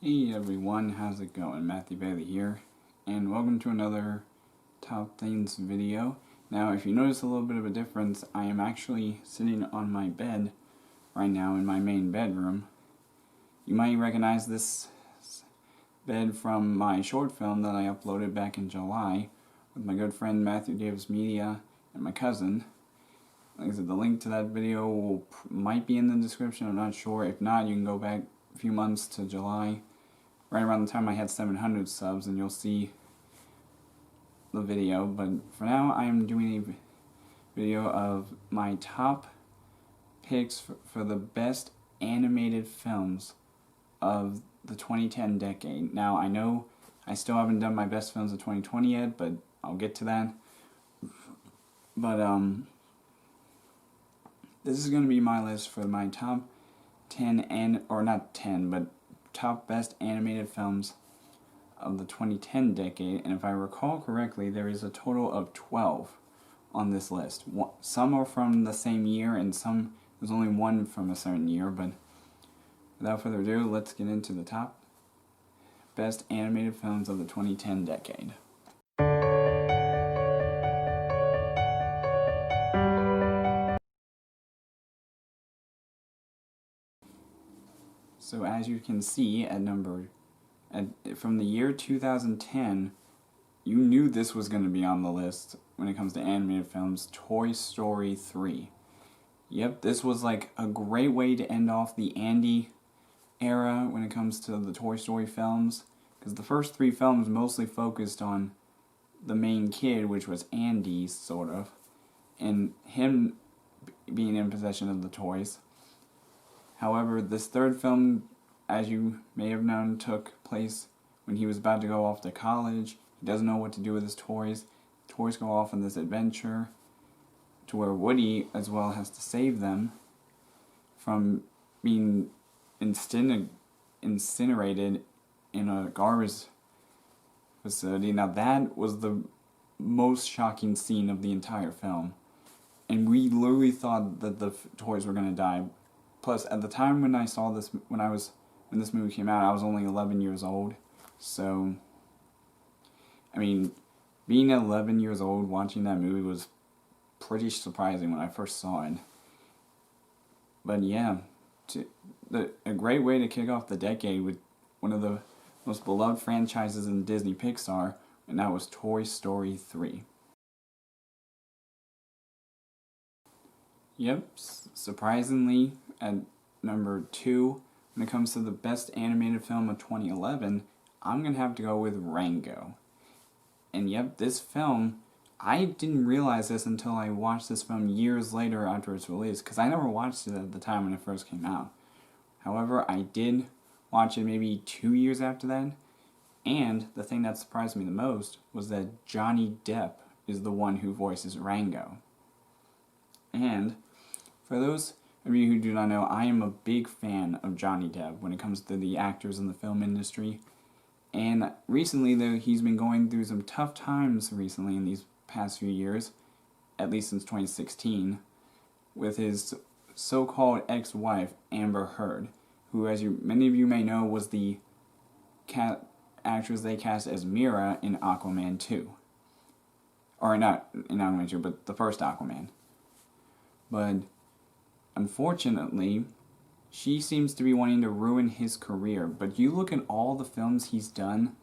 Hey everyone, how's it going? Matthew Bailey here, and welcome to another Top Things video. Now, if you notice a little bit of a difference, I am actually sitting on my bed right now in my main bedroom. You might recognize this bed from my short film that I uploaded back in July with my good friend Matthew Davis Media and my cousin. Like I said, the link to that video might be in the description, I'm not sure. If not, you can go back a few months to July, right around the time I had 700 subs, and you'll see the video. But for now, I am doing a video of my top picks for the best animated films of the 2010 decade. Now, I know I still haven't done my best films of 2020 yet, but I'll get to that. But, this is going to be my list for my top 10, or not 10, but top best animated films of the 2010 decade. And if I recall correctly, there is a total of 12 on this list. Some are from the same year, and there's only one from a certain year. But without further ado, let's get into the top best animated films of the 2010 decade. So as you can see from the year 2010, you knew this was going to be on the list when it comes to animated films, Toy Story 3. Yep, this was like a great way to end off the Andy era when it comes to the Toy Story films, because the first three films mostly focused on the main kid, which was Andy, sort of, and him being in possession of the toys. However, this third film, as you may have known, took place when he was about to go off to college. He doesn't know what to do with his toys. The toys go off on this adventure to where Woody as well has to save them from being incinerated in a garbage facility. Now that was the most shocking scene of the entire film. And we literally thought that the toys were going to die. Plus, at the time when I saw this, when this movie came out, I was only 11 years old. So, I mean, being 11 years old watching that movie was pretty surprising when I first saw it. But yeah, a great way to kick off the decade with one of the most beloved franchises in Disney Pixar, and that was Toy Story 3. Yep, surprisingly, at number 2, when it comes to the best animated film of 2011, I'm going to have to go with Rango. And yep, this film, I didn't realize this until I watched this film years later after its release, because I never watched it at the time when it first came out. However, I did watch it maybe 2 years after that, and the thing that surprised me the most was that Johnny Depp is the one who voices Rango. And for those of you who do not know, I am a big fan of Johnny Depp when it comes to the actors in the film industry. And recently, though, he's been going through some tough times recently in these past few years, at least since 2016, with his so-called ex-wife, Amber Heard, who, as many of you may know, was the actress they cast as Mira in Aquaman 2. Or not in Aquaman 2, but the first Aquaman. But unfortunately, she seems to be wanting to ruin his career. But you look at all the films he's done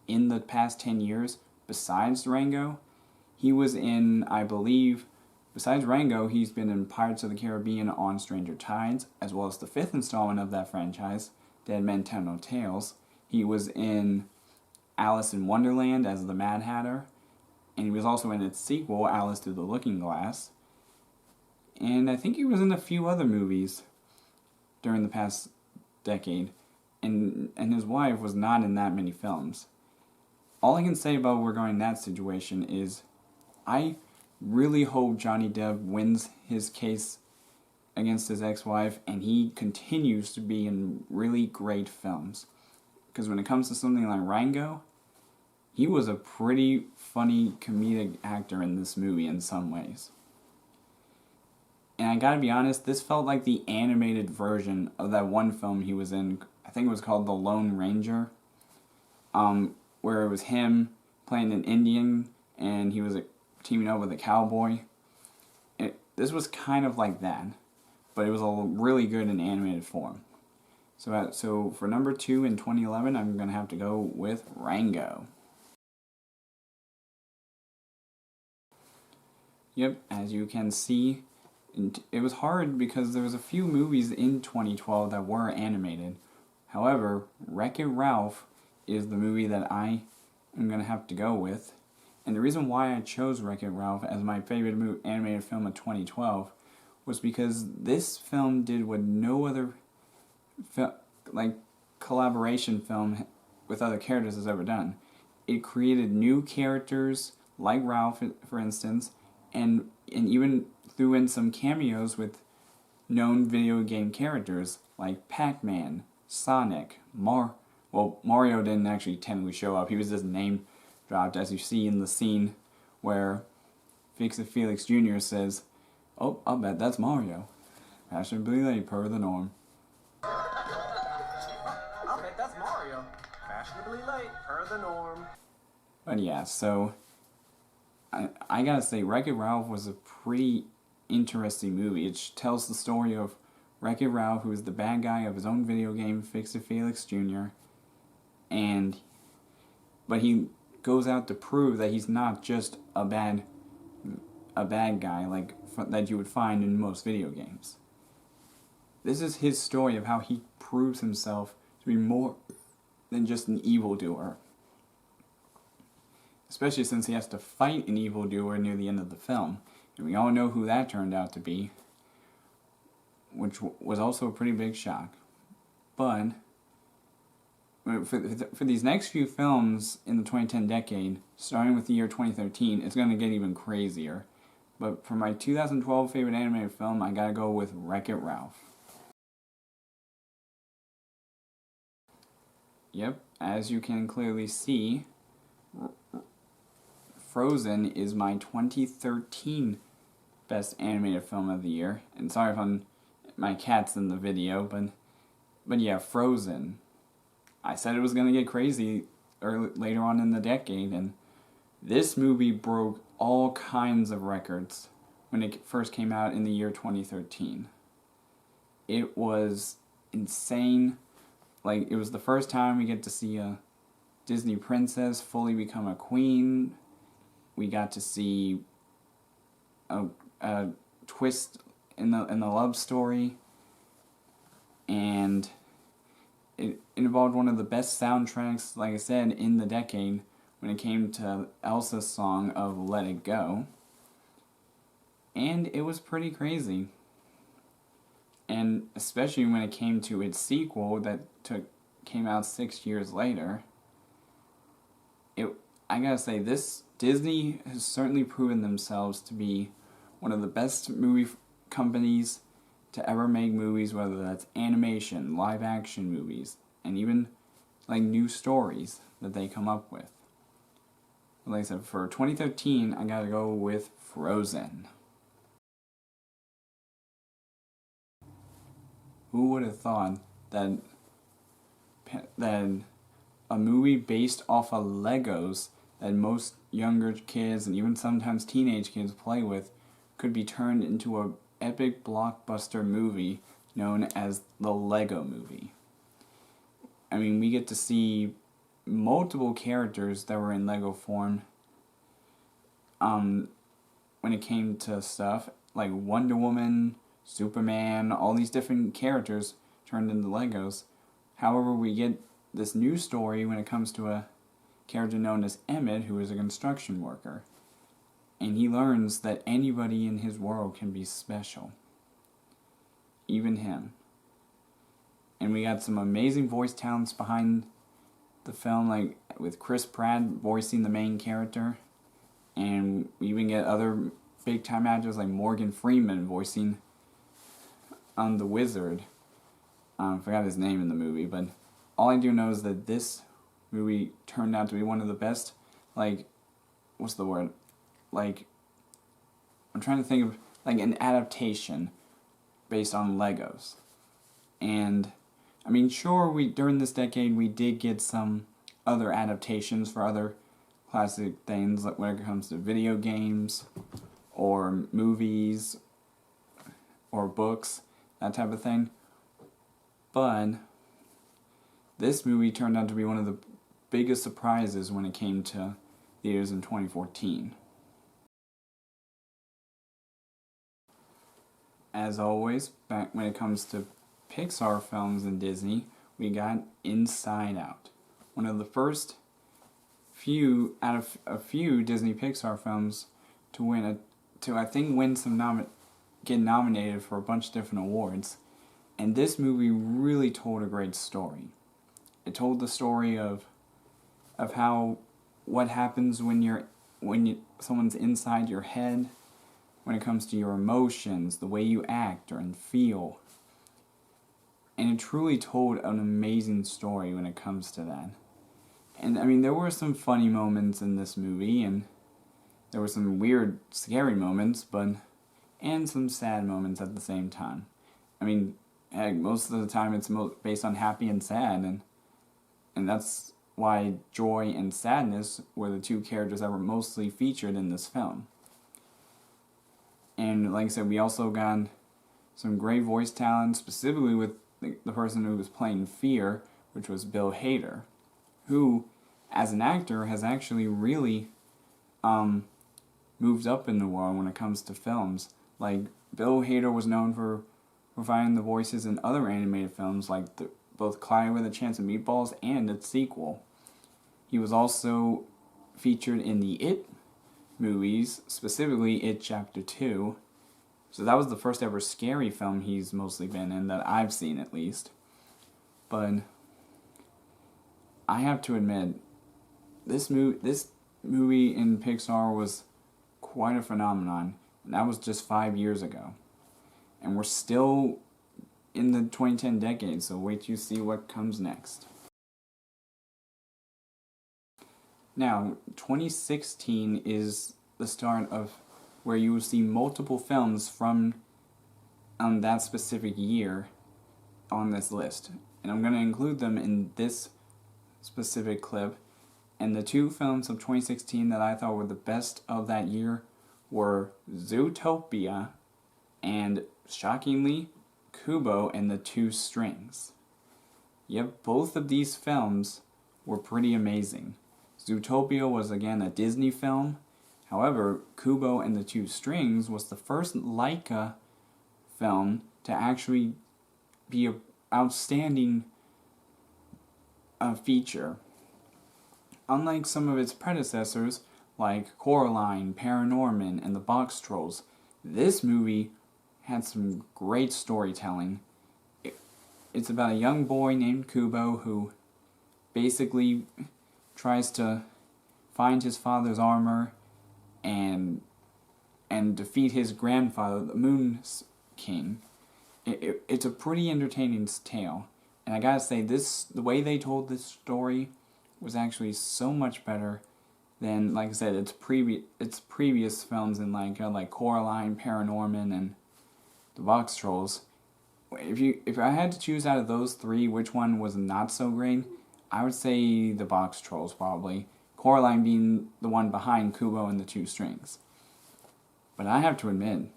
in the past 10 years, besides Rango, he was in, I believe, besides Rango, he's been in Pirates of the Caribbean on Stranger Tides, as well as the 5th installment of that franchise, Dead Men Tell No Tales. He was in Alice in Wonderland as the Mad Hatter, and he was also in its sequel, Alice Through the Looking Glass. And I think he was in a few other movies during the past decade, and his wife was not in that many films. All I can say about regarding that situation is I really hope Johnny Depp wins his case against his ex-wife and he continues to be in really great films. Because when it comes to something like Rango, he was a pretty funny comedic actor in this movie in some ways. And I gotta be honest, this felt like the animated version of that one film he was in, I think it was called The Lone Ranger, where it was him playing an Indian and he was teaming up with a cowboy. This was kind of like that, but it was really good in animated form. So for number 2 in 2011, I'm going to have to go with Rango. Yep, as you can see, it was hard because there was a few movies in 2012 that were animated. However, WreckIt Ralph is the movie that I am going to have to go with. And the reason why I chose WreckIt Ralph as my favorite animated film of 2012 was because this film did what no other collaboration film with other characters has ever done. It created new characters like Ralph, for instance, and even threw in some cameos with known video game characters like Pac-Man, Sonic, Mario didn't actually technically show up. He was just name dropped, as you see in the scene where Felix Jr. says, "Oh, I'll bet that's Mario. Fashionably late per the norm." I'll bet that's Mario. Fashionably late per the norm. But yeah, so I gotta say, WreckIt Ralph was a pretty interesting movie. It tells the story of WreckIt Ralph, who is the bad guy of his own video game, Fix-It Felix Jr., but he goes out to prove that he's not just a bad guy that you would find in most video games. This is his story of how he proves himself to be more than just an evildoer. Especially since he has to fight an evildoer near the end of the film. And we all know who that turned out to be, which was also a pretty big shock. But for these next few films in the 2010 decade, starting with the year 2013, it's going to get even crazier. But for my 2012 favorite animated film, I gotta go with WreckIt Ralph. Yep, as you can clearly see, Frozen is my 2013 best animated film of the year. And sorry if my cat's in the video, but yeah, Frozen. I said it was going to get crazy later on in the decade, and this movie broke all kinds of records when it first came out in the year 2013. It was insane. It was the first time we get to see a Disney princess fully become a queen. We got to see a twist in the love story, and it involved one of the best soundtracks, like I said, in the decade when it came to Elsa's song of Let It Go. And it was pretty crazy. And especially when it came to its sequel that came out 6 years later. I gotta say, Disney has certainly proven themselves to be one of the best movie companies to ever make movies, whether that's animation, live action movies, and even new stories that they come up with. But like I said, for 2013, I gotta go with Frozen. Who would have thought that a movie based off of Legos that most younger kids and even sometimes teenage kids play with could be turned into an epic blockbuster movie known as the Lego Movie. I mean, we get to see multiple characters that were in Lego form when it came to stuff like Wonder Woman, Superman, all these different characters turned into Legos. However, we get this new story when it comes to a character known as Emmett, who is a construction worker. And he learns that anybody in his world can be special. Even him. And we got some amazing voice talents behind the film, with Chris Pratt voicing the main character. And we even get other big-time actors like Morgan Freeman voicing the Wizard. I forgot his name in the movie, but all I do know is that this movie turned out to be one of the best, what's the word? I'm trying to think of, an adaptation based on Legos. And I mean, sure, during this decade we did get some other adaptations for other classic things, like when it comes to video games, or movies, or books, that type of thing. But this movie turned out to be one of the biggest surprises when it came to theaters in 2014. As always, back when it comes to Pixar films and Disney, we got Inside Out. One of the first few out of a few Disney Pixar films to get nominated for a bunch of different awards. And this movie really told a great story. It told the story of how what happens when someone's inside your head, when it comes to your emotions, the way you act and feel. And it truly told an amazing story when it comes to that. And I mean, there were some funny moments in this movie, and there were some weird, scary moments, and some sad moments at the same time. I mean, heck, most of the time it's based on happy and sad, and that's why joy and sadness were the two characters that were mostly featured in this film. And like I said, we also got some great voice talent, specifically with the person who was playing Fear, which was Bill Hader, who, as an actor, has actually really moved up in the world when it comes to films. Like, Bill Hader was known for providing the voices in other animated films, like both Cloudy with a Chance of Meatballs and its sequel. He was also featured in the It movies, specifically It Chapter 2. So that was the first ever scary film he's mostly been in, that I've seen at least. But I have to admit, this movie in Pixar was quite a phenomenon, and that was just 5 years ago. And we're still in the 2010 decade, so wait till you see what comes next. Now, 2016 is the start of where you will see multiple films from that specific year on this list. And I'm going to include them in this specific clip. And the two films of 2016 that I thought were the best of that year were Zootopia and, shockingly, Kubo and the Two Strings. Yep, both of these films were pretty amazing. Zootopia was again a Disney film. However, Kubo and the Two Strings was the first Laika film to actually be an outstanding feature. Unlike some of its predecessors, like Coraline, Paranorman, and the Box Trolls, this movie had some great storytelling. It's about a young boy named Kubo who basically tries to find his father's armor and defeat his grandfather, the Moon King. It's a pretty entertaining tale, and I gotta say, the way they told this story was actually so much better than, like I said, its previous films in like Coraline, Paranorman, and the Box Trolls. If I had to choose out of those three, which one was not so great, I would say the Box Trolls probably. Coraline being the one behind Kubo and the Two Strings. But I have to admit,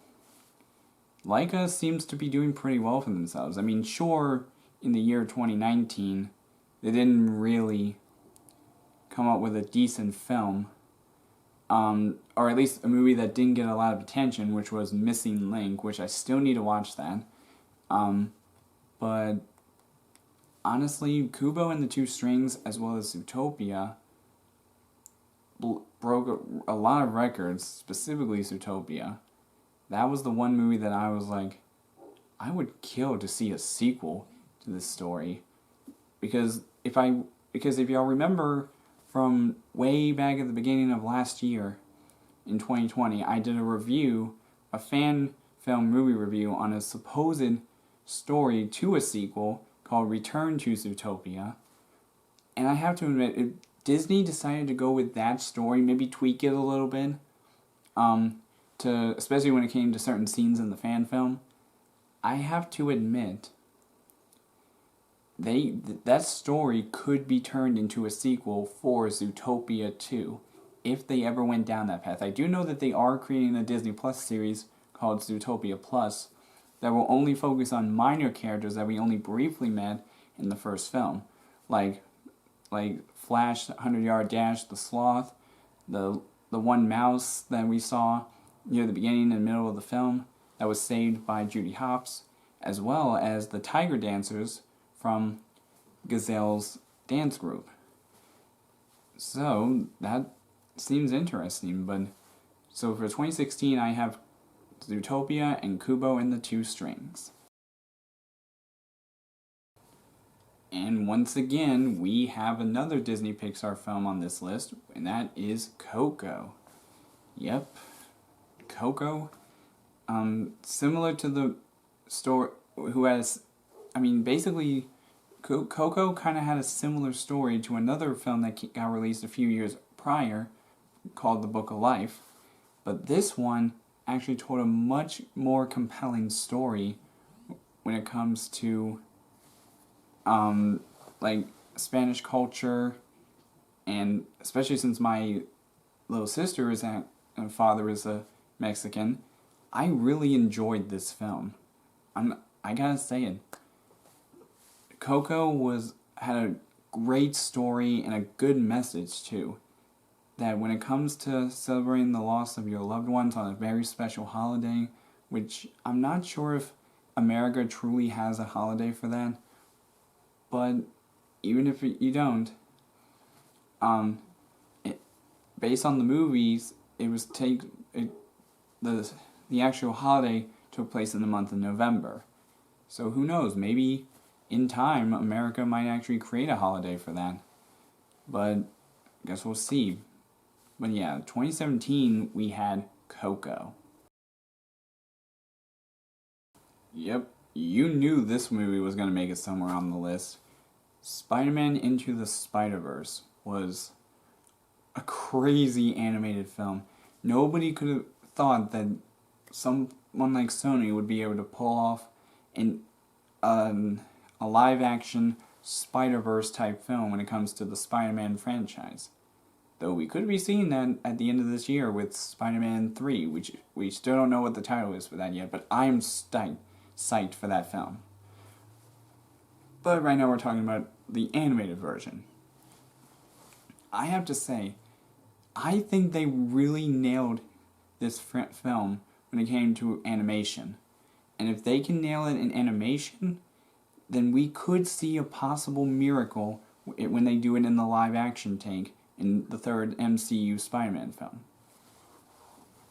Laika seems to be doing pretty well for themselves. I mean, sure, in the year 2019, they didn't really come up with a decent film, or at least a movie that didn't get a lot of attention, which was Missing Link, which I still need to watch that. But honestly, Kubo and the Two Strings, as well as Zootopia, broke a lot of records, specifically Zootopia. That was the one movie that I was like, I would kill to see a sequel to this story. Because if y'all remember from way back at the beginning of last year, in 2020, I did a fan film movie review on a supposed story to a sequel called Return to Zootopia. And I have to admit, if Disney decided to go with that story, maybe tweak it a little bit, especially when it came to certain scenes in the fan film, I have to admit, that story could be turned into a sequel for Zootopia 2 if they ever went down that path. I do know that they are creating a Disney Plus series called Zootopia Plus that will only focus on minor characters that we only briefly met in the first film, like Flash, 100-Yard Dash, the Sloth, the one mouse that we saw near the beginning and middle of the film that was saved by Judy Hopps, as well as the tiger dancers from Gazelle's dance group. So that seems interesting, but so for 2016 I have Zootopia and Kubo and the Two Strings. And once again, we have another Disney Pixar film on this list, and that is Coco. Yep, Coco. Similar to the story, basically, Coco kind of had a similar story to another film that got released a few years prior, called The Book of Life. But this one actually told a much more compelling story when it comes to Spanish culture, and especially since my little sister and father is a Mexican, I really enjoyed this film. I gotta say it. Coco had a great story and a good message too. That when it comes to celebrating the loss of your loved ones on a very special holiday, which I'm not sure if America truly has a holiday for that, but even if you don't, based on the movies, the actual holiday took place in the month of November. So who knows, maybe in time America might actually create a holiday for that. But I guess we'll see. But yeah, 2017 we had Coco. Yep, you knew this movie was going to make it somewhere on the list. Spider-Man Into the Spiderverse was a crazy animated film. Nobody could have thought that someone like Sony would be able to pull off a live-action Spiderverse type film when it comes to the Spider-Man franchise. Though we could be seeing that at the end of this year with Spider-Man 3, which we still don't know what the title is for that yet, but I'm psyched for that film. But right now we're talking about the animated version. I have to say, I think they really nailed this film when it came to animation. And if they can nail it in animation, then we could see a possible miracle when they do it in the live action tank in the third MCU Spider-Man film.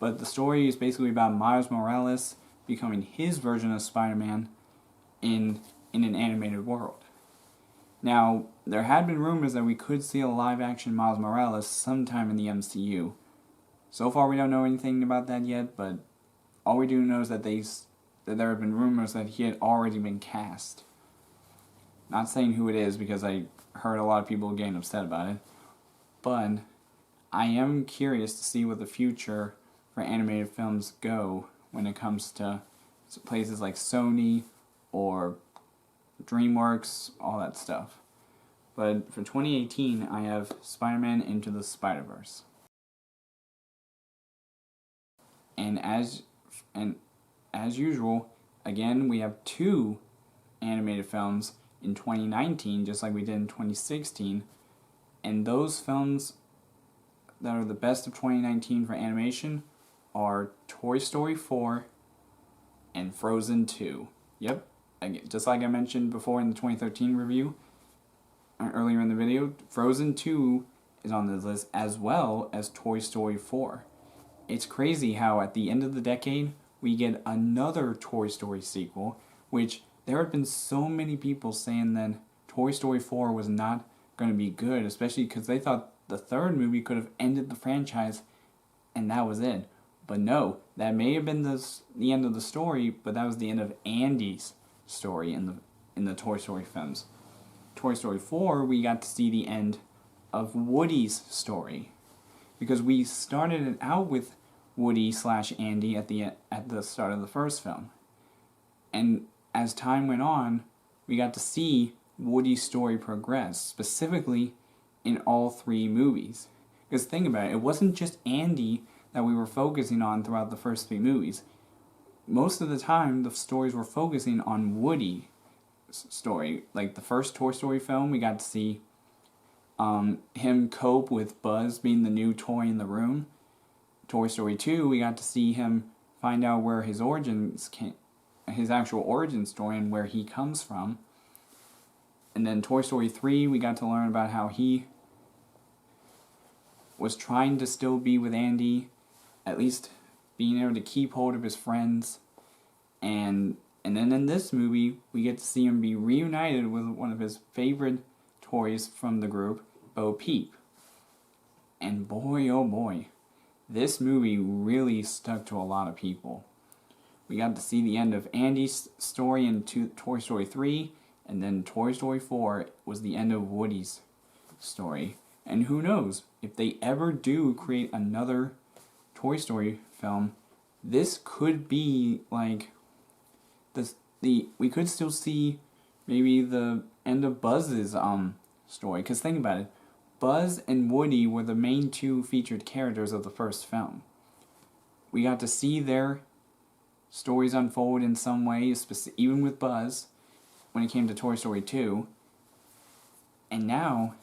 But the story is basically about Miles Morales becoming his version of Spider-Man in an animated world. Now, there had been rumors that we could see a live-action Miles Morales sometime in the MCU. So far, we don't know anything about that yet, but all we do know is that there have been rumors that he had already been cast. Not saying who it is because I heard a lot of people getting upset about it, but I am curious to see what the future for animated films go when it comes to places like Sony or DreamWorks, all that stuff. But for 2018, I have Spider-Man Into the Spiderverse. And as usual, again, we have two animated films in 2019, just like we did in 2016. And those films that are the best of 2019 for animation are Toy Story 4 and Frozen 2. Yep, just like I mentioned before in the 2013 review, earlier in the video, Frozen 2 is on this list as well as Toy Story 4. It's crazy how at the end of the decade, we get another Toy Story sequel, which there have been so many people saying that Toy Story 4 was not going to be good, especially because they thought the third movie could have ended the franchise and that was it. But no, that may have been the end of the story, but that was the end of Andy's story in the Toy Story films. Toy Story 4, we got to see the end of Woody's story, because we started it out with Woody/Andy at the start of the first film, and as time went on, we got to see Woody's story progressed, specifically in all 3 movies. Because think about it, it wasn't just Andy that we were focusing on throughout the first 3 movies. Most of the time, the stories were focusing on Woody's story. Like the first Toy Story film, we got to see him cope with Buzz being the new toy in the room. Toy Story 2, we got to see him find out where his origins came, his actual origin story and where he comes from. And then Toy Story 3, we got to learn about how he was trying to still be with Andy, at least being able to keep hold of his friends. And then in this movie, we get to see him be reunited with one of his favorite toys from the group, Bo Peep. And boy, oh boy, this movie really stuck to a lot of people. We got to see the end of Andy's story in Toy Story 3, and then Toy Story 4 was the end of Woody's story. And who knows, if they ever do create another Toy Story film, this could be like we could still see maybe the end of Buzz's story. Because think about it, Buzz and Woody were the main 2 featured characters of the first film. We got to see their stories unfold in some way, even with Buzz, when it came to Toy Story 2. And now,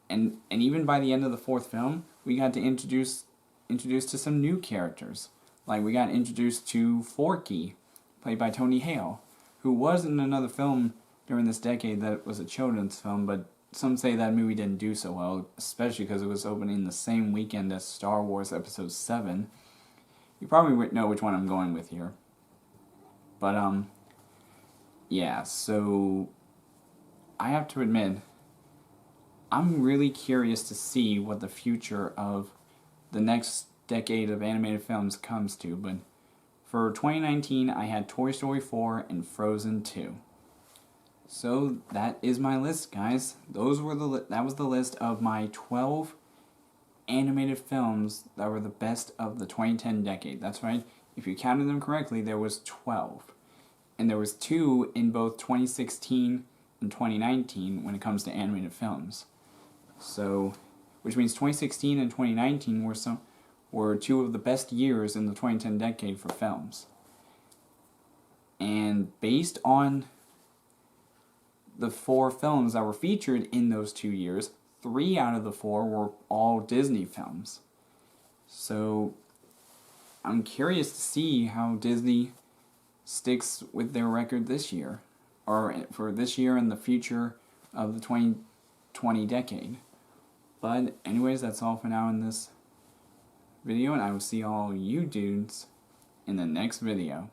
and even by the end of the 4th film, we got to introduced to some new characters. Like we got introduced to Forky, played by Tony Hale, who was in another film during this decade that was a children's film, but some say that movie didn't do so well, especially because it was opening the same weekend as Star Wars Episode 7. You probably know which one I'm going with here. But, yeah, so I have to admit, I'm really curious to see what the future of the next decade of animated films comes to, but for 2019, I had Toy Story 4 and Frozen 2. So that is my list, guys. That was the list of my 12 animated films that were the best of the 2010 decade. That's right. If you counted them correctly, there was 12. And there was 2 in both 2016 and 2019 when it comes to animated films. So, which means 2016 and 2019 were 2 of the best years in the 2010 decade for films. And based on the 4 films that were featured in those 2 years, 3 out of the 4 were all Disney films. So I'm curious to see how Disney sticks with their record this year, or for this year and the future of the 2020 decade. But anyways, that's all for now in this video, and I will see all you dudes in the next video.